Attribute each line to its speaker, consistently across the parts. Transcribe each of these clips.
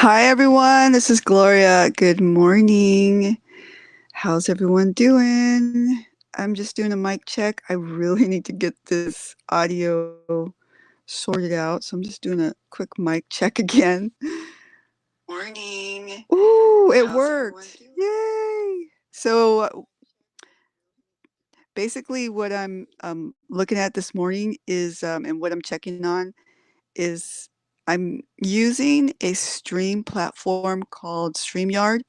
Speaker 1: Hi, everyone. This is Gloria. Good morning. How's everyone doing? I'm just doing a mic check. I really need to get this audio sorted out. So I'm just doing a quick mic check again. Morning. Ooh, it worked. Yay. So basically, what I'm looking at this morning is, and what I'm checking on is I'm using a stream platform called StreamYard.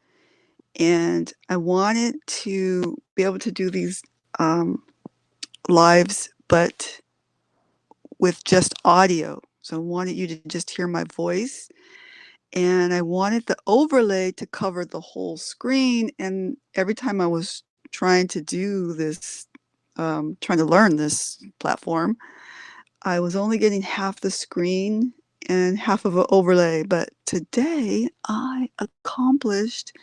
Speaker 1: And I wanted to be able to do these um, lives, but with just audio. So I wanted you to just hear my voice. And I wanted the overlay to cover the whole screen. And every time I was trying to do this, trying to learn this platform, I was only getting half the screen and half of an overlay. But today I accomplished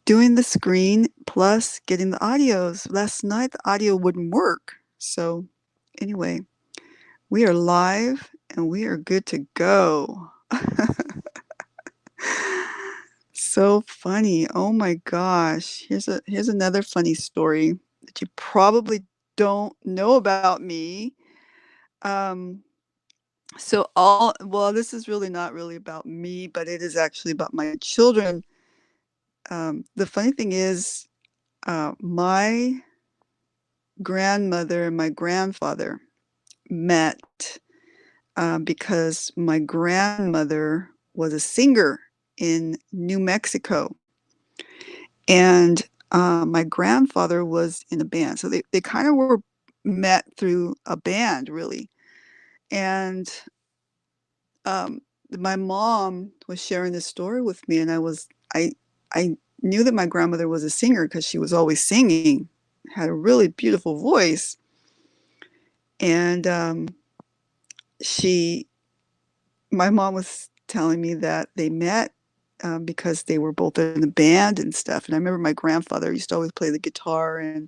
Speaker 1: doing the screen plus getting the audios. Last night, the audio wouldn't work. So, anyway, we are live and we are good to go. So funny. Oh my gosh. Here's another funny story that you probably don't know about me. Um, well, this is really not really about me, but it is actually about my children. The funny thing is, my grandmother and my grandfather met because my grandmother was a singer in New Mexico. And my grandfather was in a band. So they kind of were met through a band, really. And um, my mom was sharing this story with me, and I knew that my grandmother was a singer because she was always singing, had a really beautiful voice. And she my mom was telling me that they met because they were both in a band and stuff. And I remember my grandfather used to always play the guitar and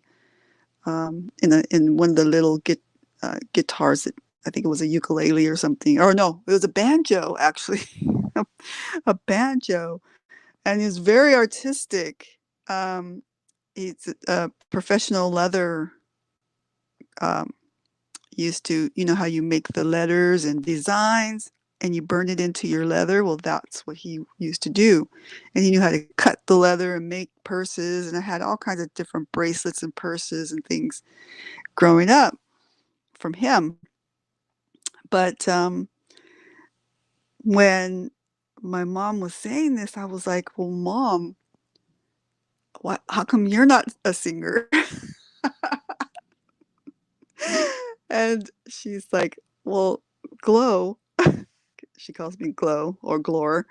Speaker 1: in one of the little guitars that I think it was a ukulele or something. Or no, it was a banjo actually, a banjo, and he was very artistic. He's a professional leather um, used to, you know how you make the letters and designs and you burn it into your leather. Well, that's what he used to do. And he knew how to cut the leather and make purses. And I had all kinds of different bracelets and purses and things growing up from him. But when my mom was saying this, I was like, well, Mom, how come you're not a singer? And she's like, well, Glow, she calls me Glow or Glor.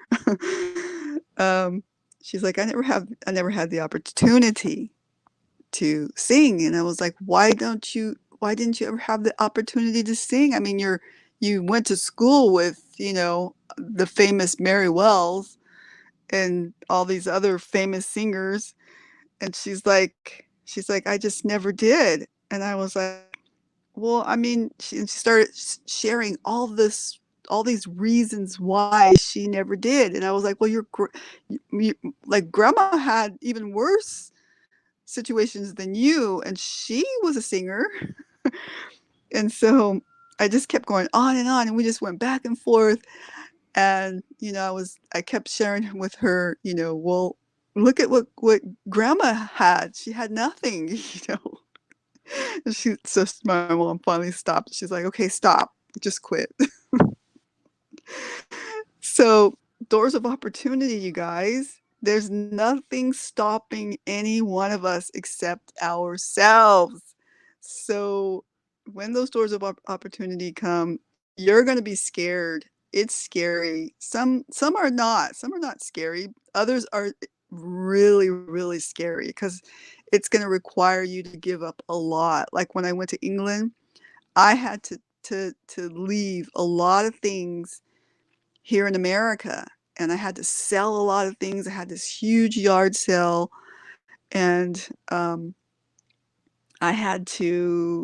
Speaker 1: um, she's like, I never had the opportunity to sing. And I was like, why didn't you ever have the opportunity to sing? I mean, you went to school with, the famous Mary Wells and all these other famous singers. And she's like, I just never did. And I was like, well, I mean, she started sharing all these reasons why she never did. And I was like, well, you, like grandma had even worse situations than you, and she was a singer. And so I just kept going on and on, and we just went back and forth. And, I kept sharing with her, well, look at what grandma had. She had nothing, And so my mom finally stopped. She's like, okay, stop, just quit. So, doors of opportunity, you guys. There's nothing stopping any one of us except ourselves. So, when those doors of opportunity come, you're going to be scared. It's scary. Some are not. Some are not scary. Others are really really scary because it's going to require you to give up a lot. Like when I went to England, I had to leave a lot of things here in America, and I had to sell a lot of things. I had this huge yard sale, and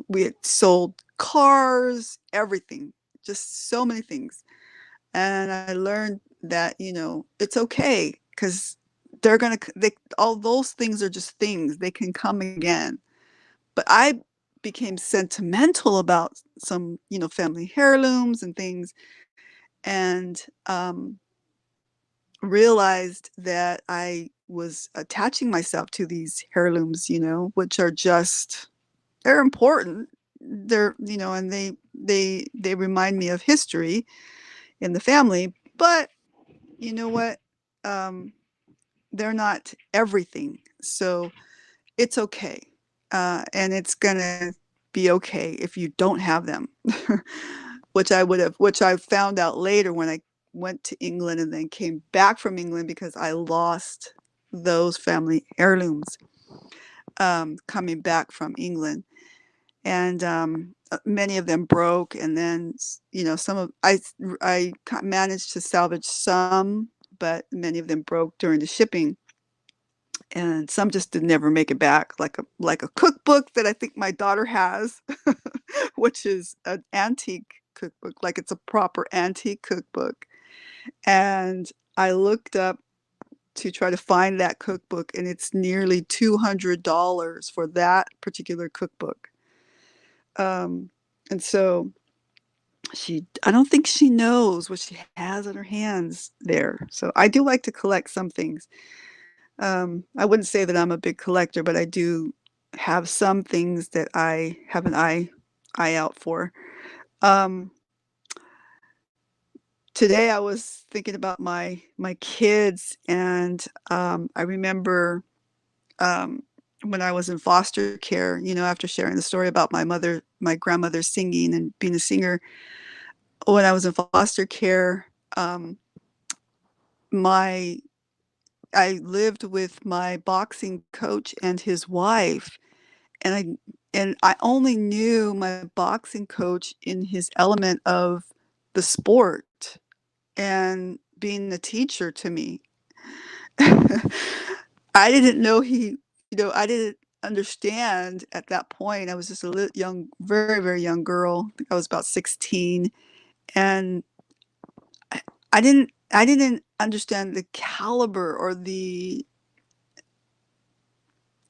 Speaker 1: we had sold cars, everything, just so many things. And I learned that, it's okay because they're going to, all those things are just things. They can come again. But I became sentimental about some, family heirlooms and things, and realized that I was attaching myself to these heirlooms, which are just, they're important. They're, and they remind me of history in the family, but you know what? Um, they're not everything. So it's okay. And it's gonna be okay if you don't have them, which I found out later when I went to England and then came back from England because I lost those family heirlooms coming back from England. And many of them broke, and then some of I managed to salvage some, but many of them broke during the shipping, and some just did never make it back, like a cookbook that I think my daughter has, which is an antique cookbook, like it's a proper antique cookbook. And I looked up to try to find that cookbook, and it's nearly $200 for that particular cookbook. Um, and so I don't think she knows what she has on her hands there. So I do like to collect some things. I wouldn't say that I'm a big collector, but I do have some things that I have an eye out for. Um, Today I was thinking about my kids, and I remember um, when I was in foster care, after sharing the story about my grandmother singing and being a singer. When I was in foster care, um, my I lived with my boxing coach and his wife, and I only knew my boxing coach in his element of the sport and being a teacher to me. I didn't know I didn't understand at that point. I was just a little young, very, very young girl. I think I was about 16. And I, I didn't understand the caliber or the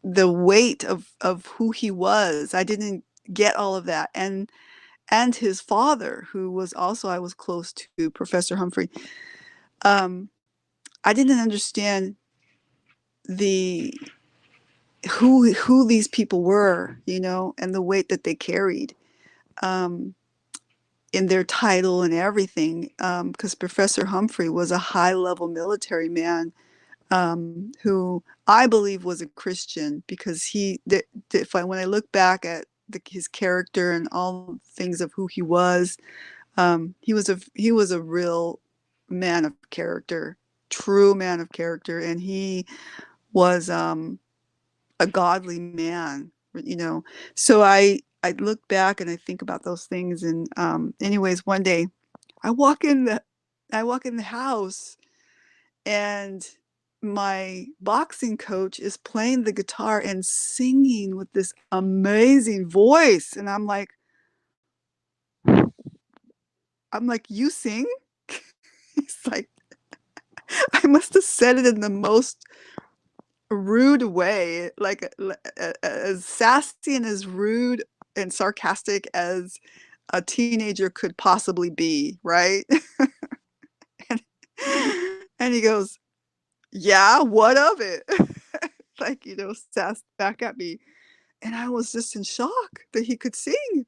Speaker 1: weight of who he was. I didn't get all of that. And his father, who was also I was close to, Professor Humphrey. Um, I didn't understand the who these people were, and the weight that they carried um, in their title and everything. Because Professor Humphrey was a high level military man who I believe was a Christian, because when I look back at his character and all things of who he was, he was a real man of character, true man of character, and he was a godly man, So I look back and I think about those things, and anyways, one day I walk in the I walk in the house, and my boxing coach is playing the guitar and singing with this amazing voice, and I'm like, you sing? He's like, I must have said it in the most rude way, like as sassy and as rude and sarcastic as a teenager could possibly be, right? and, and he goes, yeah, what of it? Like, sassed back at me. And I was just in shock that he could sing.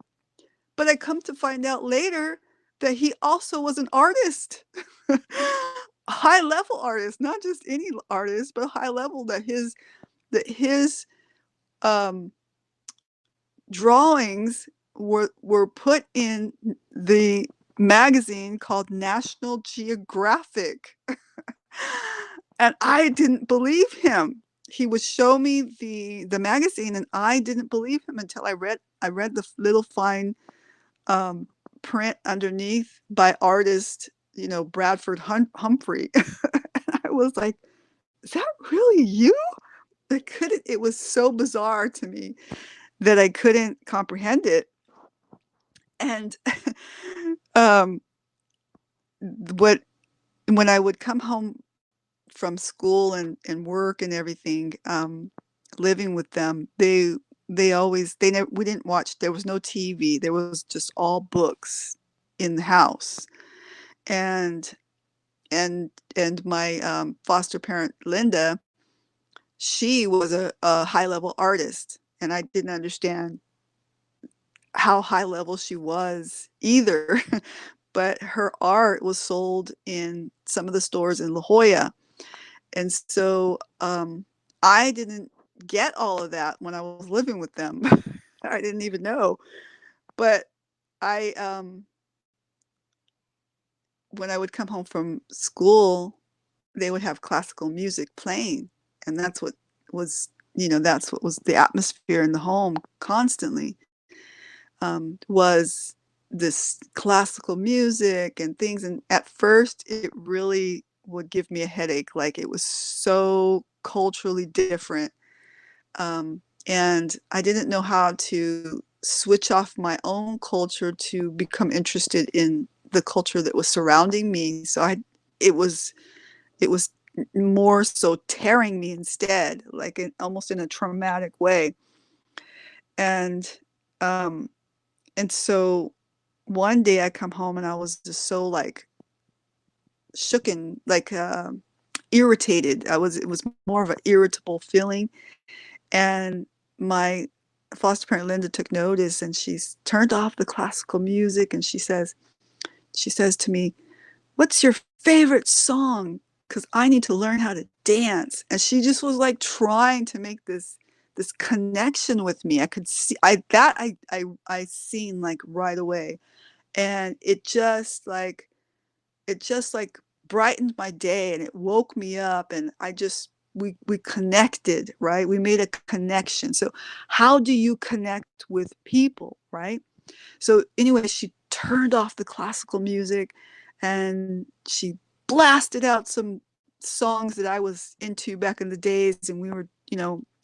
Speaker 1: But I come to find out later that he also was an artist, a high level artist, not just any artist, but high level. That his um, drawings were put in the magazine called National Geographic. And I didn't believe him. He would show me the magazine, and I didn't believe him until I read the little fine um, print underneath by artist, Bradford Humphrey. I was like, is that really you? It was so bizarre to me that I couldn't comprehend it. And um, what when I would come home from school and work and everything, living with them, they always they never we didn't watch, there was no TV, there was just all books in the house. And and my, foster parent, Linda, she was a high level artist, and I didn't understand how high level she was either. But her art was sold in some of the stores in La Jolla. And so I didn't get all of that when I was living with them. I didn't even know. But I, when I would come home from school, they would have classical music playing. And that's what was, that's what was the atmosphere in the home constantly, was this classical music and things. And at first, it really would give me a headache. Like, it was so culturally different. And I didn't know how to switch off my own culture to become interested in the culture that was surrounding me. So it was more so tearing me instead, like almost in a traumatic way. And um, and so one day I come home and I was just so like shooken, like irritated. It was more of an irritable feeling. And my foster parent Linda took notice, and she's turned off the classical music, and she says to me, "What's your favorite song? Because I need to learn how to dance." And she just was like trying to make this connection with me. I could see I seen like right away. And it just like brightened my day, and it woke me up, and we connected, right? We made a connection. So how do you connect with people, right? So anyway, she turned off the classical music, and she blasted out some songs that I was into back in the days. And we were,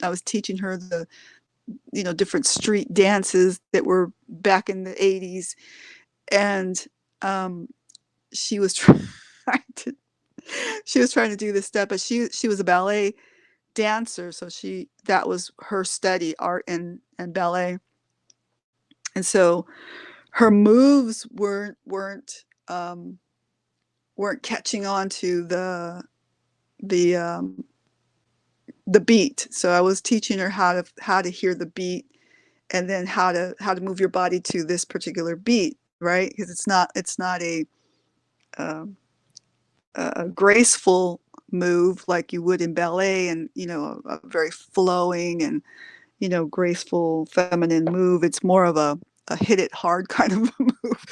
Speaker 1: I was teaching her the, different street dances that were back in the 80s. And um, she was trying to she was trying to do this step, but she was a ballet dancer, so she that was her study, art and ballet. And so her moves weren't catching on to the the beat. So I was teaching her how to hear the beat, and then how to move your body to this particular beat, right? Because it's not um, a graceful move like you would in ballet, and a very flowing and graceful feminine move. It's more of a hit it hard kind of move.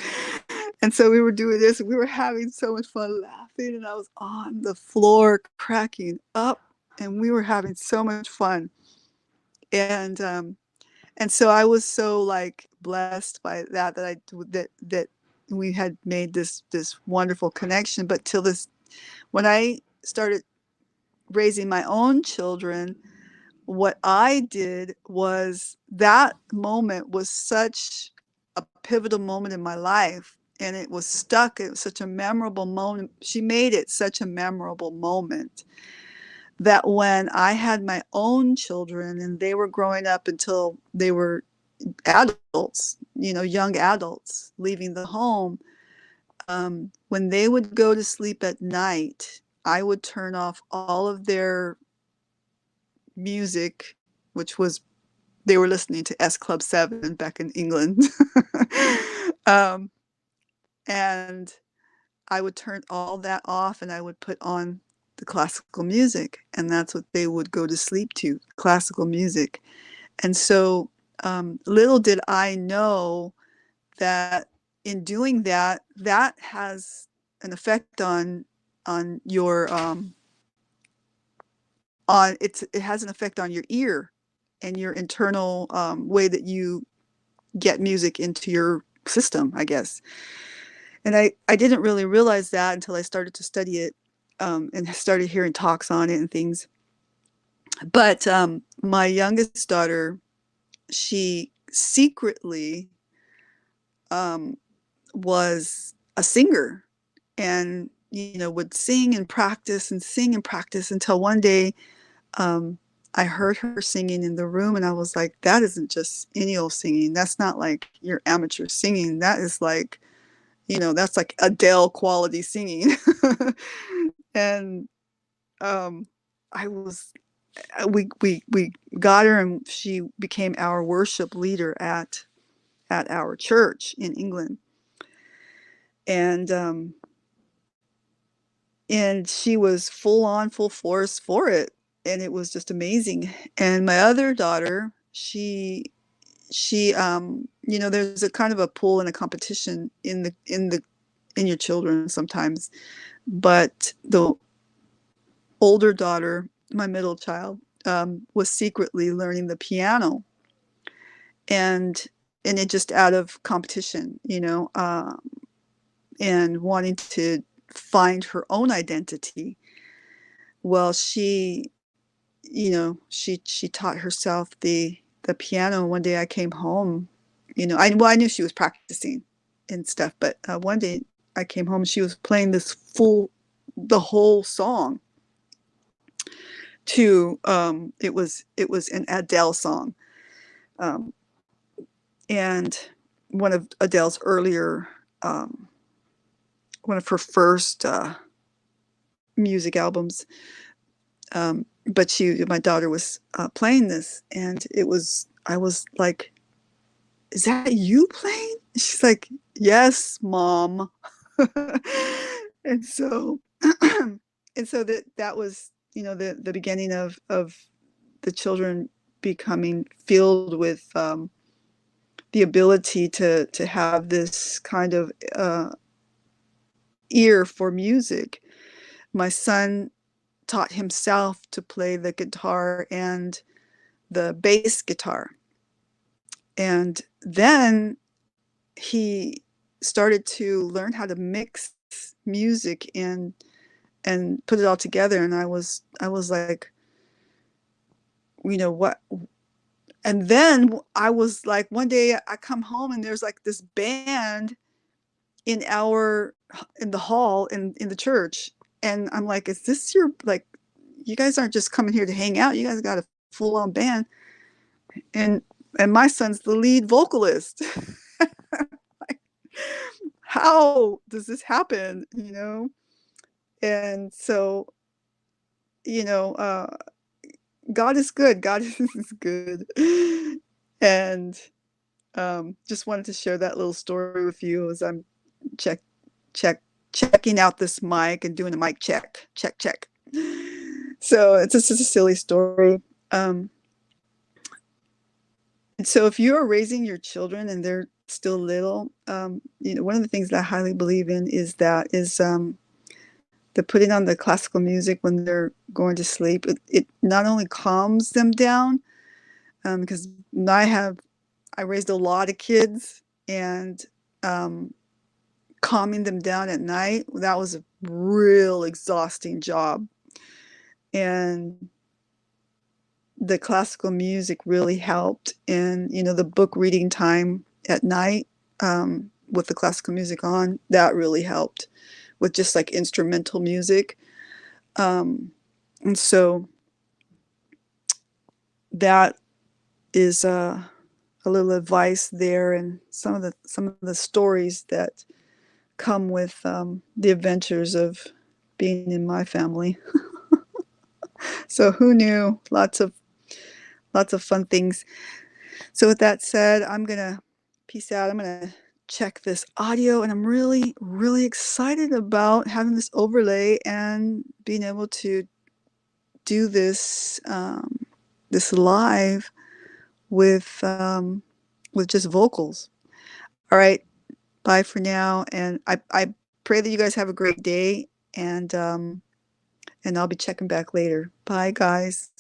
Speaker 1: And so we were doing this, and we were having so much fun laughing, and I was on the floor cracking up, and we were having so much fun. And and so I was so like blessed by that we had made this wonderful connection. But till this when I started raising my own children, what I did was, that moment was such a pivotal moment in my life, and it was stuck. It was such a memorable moment. She made it such a memorable moment that when I had my own children and they were growing up until they were adults, young adults leaving the home, when they would go to sleep at night, I would turn off all of their music, which was they were listening to S Club 7 back in England. um, and I would turn all that off, and I would put on the classical music. And that's what they would go to sleep to, classical music. And so little did I know that in doing that, that has an effect on your it has an effect on your ear and your internal way that you get music into your system, I guess. And I didn't really realize that until I started to study it, and started hearing talks on it and things. But my youngest daughter, she secretly was a singer. and would sing and practice until one day um, I heard her singing in the room, and I was like, that isn't just any old singing. That's not like your amateur singing. That is like, that's like Adele quality singing. And um, I was, we got her, and she became our worship leader at our church in England. And she was full on, full force for it, and it was just amazing. And my other daughter, there's a kind of a pull and a competition in your children sometimes, but the older daughter, my middle child, was secretly learning the piano, and it just out of competition, and wanting to find her own identity. Well, she taught herself the piano. One day I came home, I knew she was practicing and stuff, but one day I came home and she was playing the whole song to it was an Adele song, um, and one of Adele's earlier one of her first music albums. But my daughter was playing this, and I was like, "Is that you playing?" She's like, "Yes, mom." And so, that was, the beginning of the children becoming filled with the ability to have this kind of ear for music. My son taught himself to play the guitar and the bass guitar. And then he started to learn how to mix music and put it all together. And I was like, what? And then I was like, one day I come home and there's like this band in the hall in the church. And I'm like, is this your, like, you guys aren't just coming here to hang out. You guys got a full on band. And my son's the lead vocalist. Like, how does this happen? And so, you know, uh, God is good. God is good. And just wanted to share that little story with you as I'm check check checking out this mic and doing a mic check. So it's just a silly story. And so if you are raising your children and they're still little, one of the things that I highly believe in is the putting on the classical music when they're going to sleep. It not only calms them down, because I raised a lot of kids, and calming them down at night, that was a real exhausting job. And the classical music really helped. And, the book reading time at night, with the classical music on, that really helped with just like instrumental music. And so that is a little advice there, and some of the stories that come with the adventures of being in my family. So who knew? Lots of fun things. So with that said, I'm gonna peace out. I'm gonna check this audio, and I'm really, really excited about having this overlay and being able to do this live with just vocals. All right, bye for now, and I pray that you guys have a great day, and I'll be checking back later. Bye, guys.